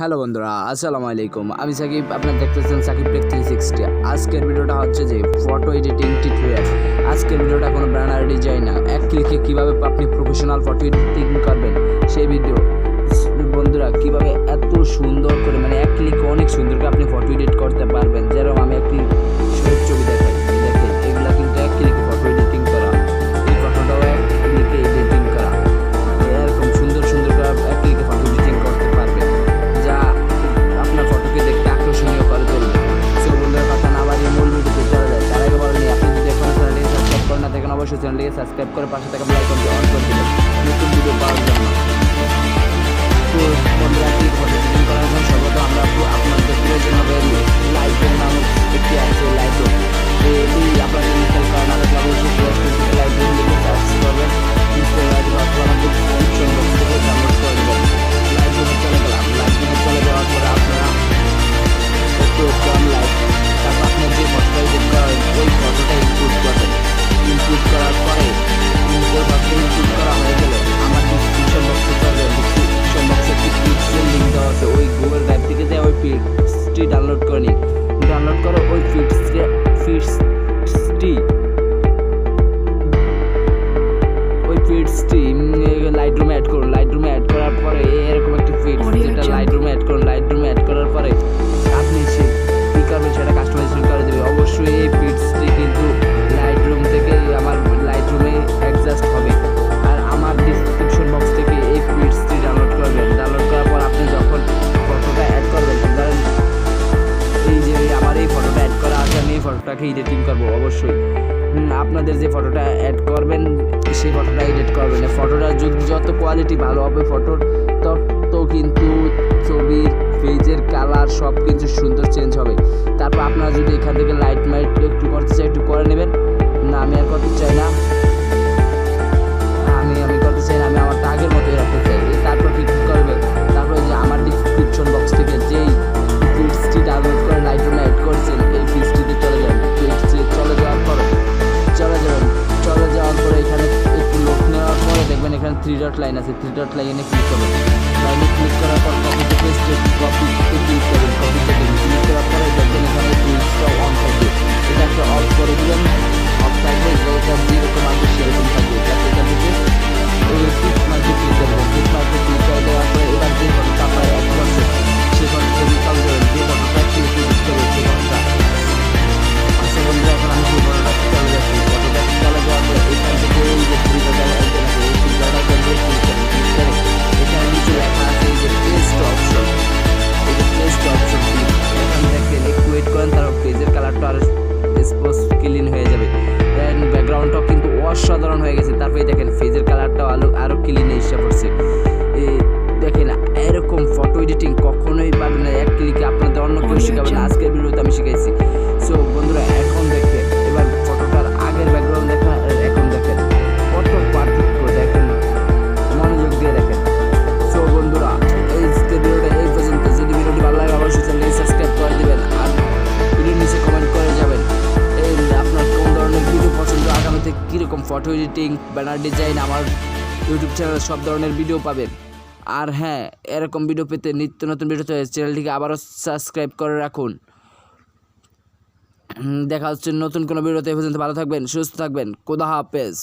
Hello বন্ধুরা, আসসালামু আলাইকুম। আমি সাকিব, আপনারা দেখতেছেন সাকিব টেক 360। আজকের ভিডিওটা হচ্ছে যে ফটো এডিটিং টিউটোরিয়াল। আজকের ভিডিওটা কোনো ব্যানার ডিজাইন না, এক ক্লিকে কীভাবে আপনি প্রফেশনাল ফটো এডিটিং করবেন সেই ভিডিও। বন্ধুরা, কীভাবে এত সুন্দর করে এক ক্লিকে অনেক সুন্দর করে আপনি ফটো এডিট করতে পারবেন। যেরকম আমি একটি ছবি দেখেন, এগুলা কিন্তু এক ক্লিকে ফটো এডিটিং করা, এই ফটোটাও এক ক্লিকে এডিটিং করা, এরকম সুন্দর সুন্দর করে এক ক্লিকে ফটো এডিটিং করতে পারবেন, যা আপনার ফটোকে দেখতে আকর্ষণীয় করে তুলবে। সো বন্ধুরা, কথা না বাড়িয়ে মূল ভিডিওতে চলে যায়। তার আগে বলেন, আপনি যদি এখনো চ্যানেলটিকে সাবস্ক্রাইব করে না থাকেন, অবশ্যই চ্যানেলটিকে সাবস্ক্রাইব করে পাশে থাকা বেল আইকনটি অন করে দিবেন নতুন ভিডিও পাওয়ার জন্য। তো বন্ধুরা, এই ফটো এডিটিং করার জন্য সর্বপ্রথম আমরা আপনাদের প্রয়োজন হবে লাইটরুম নামক একটি আছে, লাইটরুম। এটি আপনাদের ইনস্টল করা না থাকলে অবশ্যই প্লে স্টোর থেকে লাইটরুম লিখে সার্চ করবেন, ইনস্টল করার জন্য অথবা আমাদের ডিসক্রিপশন বক্স থেকে ডাউনলোড করে দেবেন। লাইটরুমে চলে গেলাম। লাইটরুমে চলে যাওয়ার পরে আপনারা একটু কম লাইট, তারপর আপনার যে ফটোটা এডিট করেন ওই ফটোটা ইনপুট করবেন। ইনপুট করার পরে ওই ফটোটা ইনপুট করা হয়ে গেলে আমার ডিসক্রিপশন বক্সে চলে যাবে। ডিসক্রিপশন বক্সে একটি পিক্সেল লিঙ্ক দেওয়া আছে, ওই গুগল ড্রাইভ থেকে যে ওই পিক্সটি ডাউনলোড করে নিন। ডাউনলোড করো ওই পিক্সটি লাইটরুমে অ্যাড করুন। লাইটরুমে অ্যাড করার পরে এরকম একটি ফিক্স, যেটা লাইটরুমে অ্যাড করুন। লাইটরুমে অ্যাড করার পরে আপনি কী করবেন সেটা কাস্টমাইজেশন করে দেবে। অবশ্যই এই ফিক্সটি কিন্তু লাইটরুম থেকে আমার লাইটরুমে অ্যাডজাস্ট হবে, আর আমার ডিসক্রিপশন বক্স থেকে এই ফিক্সটি ডাউনলোড করবেন। ডাউনলোড করার পর আপনি যখন ফটোটা অ্যাড করবেন, ধরেন এই যে আমার এই ফটোটা অ্যাড করা আছে, আমি এই ফটোটাকে এডিটিং করবো। অবশ্যই আপনাদের যে ফটোটা অ্যাড করবেন সেই ফটোটা এডিট করবেন। ফটোটা যত কোয়ালিটি ভালো হবে ফটোর, তত কিন্তু ছবির পেজের কালার সব কিছু সুন্দর চেঞ্জ হবে। তারপর আপনারা যদি এখান থেকে লাইট একটু করতে চাই, একটু করে নেবেন। না, আমি আর করতে চাই না, আমি করতে চাই না, আমি আমারটা আগের মতোই রাখতে চাই। তারপর কি করবেন, তারপর যে আমার ডিসক্রিপশন বক্স থেকে যেই ফিক্সটি ডাউনলোড করে লাইটরুমে অ্যাড করছেন এই ফিক্সটিতে চলে যাবেন। চলে যাওয়ার পরে এখানে একটু লোক নেওয়ার পরে দেখবেন এখানে 3 ডট লাইন আছে। 3 ডট লাইনে ক্লিক করবেন। লাইনে ক্লিক করার পর কপিতে পেস্টে কপিতে ক্লিক করবেন। কপিতে ক্লিক করার পরে দেখবেন এখানে টুলসটা অন থাকবে, এটা একটা অফ করে দিবেন। অফ থাকবে, যেটা যেরকম আছে সেরকম থাকবে। এখান থেকে টিক মার্কে ক্লিক করবেন। টিক মার্কে ক্লিক করে দেওয়ার পরে এবার যে ফটোটা আপনার অ্যাড করছে সেই ফটোটা ইনস্টল করবেন। যে ফটোটা ক্লিক করবেন সেই ফটোটা আচ্ছা বন্ধুরা, এখন আমি সেই ফটোটা চলে যাচ্ছি। ফটোটা চলে যাওয়ার পরে এখান থেকে এই যে ফিল্টারটা আইকন আছে, এই ফিল্টারটা ক্লিক করে এখানে নিচে লেখা আছে এই যে পেস্ট অপশন, এই যে পেস্ট অপশন এখান থেকে একটু ওয়েট করেন, তারপর পেজের কালারটা আরো স্পষ্ট ক্লিন হয়ে যাবে। দেন ব্যাকগ্রাউন্ডটাও কিন্তু অসাধারণ হয়ে গেছে। তারপরে দেখেন পেজের কালারটাও আরো ক্লিন এসে পড়ছে। দেখেন এরকম ফটো এডিটিং কখনোই পাবেন না এক ক্লিকে, আপনাদের অন্য কেউ শেখাবেন না। আজকের ভিডিওতে আমি শিখাইছি। সো বন্ধুরা, এখন দেখেন এবার ফটোটার আগের ব্যাকগ্রাউন্ড দেখেন, এখন দেখেন কত পার্থক্য, দেখেন মনোযোগ দিয়ে দেখেন। সো বন্ধুরা, এই ভিডিওটা এই পর্যন্ত। যদি ভিডিওটি ভালো লাগে অবশ্যই চ্যানেলটি সাবস্ক্রাইব করে দেবেন, আর ভিডিওর নিচে কমেন্ট করে যাবেন এই আপনার কোন ধরনের ভিডিও পছন্দ, আগামীতে কীরকম ফটো এডিটিং, ব্যানার ডিজাইন, আমার ইউটিউব চ্যানেলে সব ধরনের ভিডিও পাবেন। আর হ্যাঁ, এরকম ভিডিও পেতে নিত্য নতুন ভিডিওতে চ্যানেলটিকে আবারও সাবস্ক্রাইব করে রাখুন। দেখা হচ্ছে নতুন কোনো ভিডিওতে। এই পর্যন্ত ভালো থাকবেন, সুস্থ থাকবেন। খোদা হাফেজ।